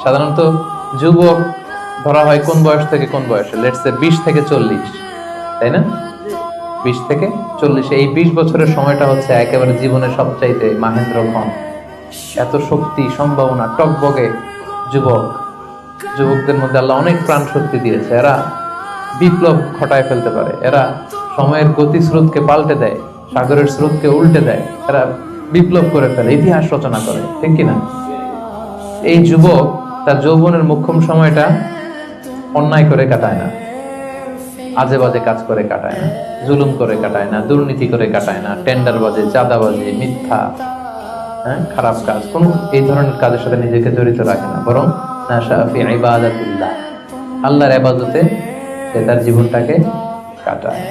সাধারণত যুবক ধরা হয় কোন বয়স থেকে কোন বয়সে? লেটস সে 20 থেকে 40, তাই না? 20 থেকে 40, এই 20 বছরের সময়টা হচ্ছে একেবারে জীবনের সবচাইতে মাহেন্দ্রক্ষণ। এত শক্তি, সম্ভাবনা, টকবগে যুবক। যুবকদের মধ্যে আল্লাহ অনেক প্রাণ শক্তি দিয়েছে। এরা বিপ্লব ঘটায় ফেলতে পারে, এরা সময়ের গতি স্রোতকে পাল্টে দেয়, সাগরের স্রোতকে উল্টে দেয়, এরা বিপ্লব করে ফেলে, ইতিহাস রচনা করে, ঠিক কিনা? এই যুবক তার যৌবনের মোক্ষম সময়টা অন্যায় করে কাটায় না, আজে বাজে কাজ করে কাটায় না, জুলুম করে কাটায় না, দুর্নীতি করে কাটায় না, টেন্ডারবাজি, চাঁদাবাজি, মিথ্যা, খারাপ কাজ, কোন এই ধরনের কাজের সাথে নিজেকে জড়িত রাখে না, বরং আল্লাহর ইবাদতে সে তার জীবনটাকে কাটায়।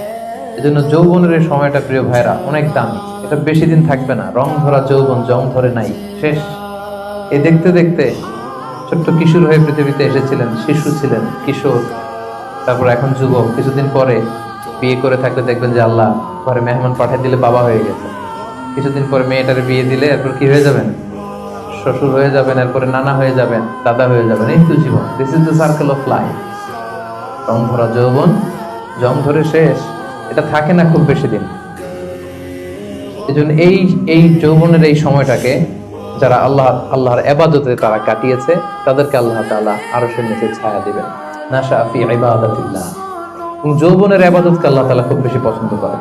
এজন্য যৌবনের এই সময়টা প্রিয় ভাইরা অনেক দামি। এটা বেশি দিন থাকবে না। রং ধরা যৌবন জং ধরে নাই, শেষ। এই দেখতে দেখতে ছোট্ট কিশোর হয়ে পৃথিবীতে এসেছিলেন, শিশু ছিলেন, কিশোর, তারপর এখন যুবক। কিছুদিন পরে বিয়ে করে থাকলে দেখবেন যে আল্লাহ ঘরে মেহমান পাঠিয়ে দিলে বাবা হয়ে গেছে। কিছুদিন পরে মেয়েটার বিয়ে দিলে এরপর কি হয়ে যাবেন? শ্বশুর হয়ে যাবেন, এরপরে নানা হয়ে যাবেন, দাদা হয়ে যাবেন। এই তো জীবন। This is the circle of life. রং ধরা যৌবন জং ধরে শেষ। এটা থাকে না খুব বেশি দিন। এই জন্য এই যৌবনের এই সময়টাকে যারা আল্লাহর ইবাদতে তারা কাটিয়েছে, তাদেরকে আল্লাহ তাআলা আরশের নিচে ছায়া দিবেন। নাশা ফি ইবাদাতিল্লাহ। যৌবনের ইবাদতকে আল্লাহ তাআলা খুব বেশি পছন্দ করেন।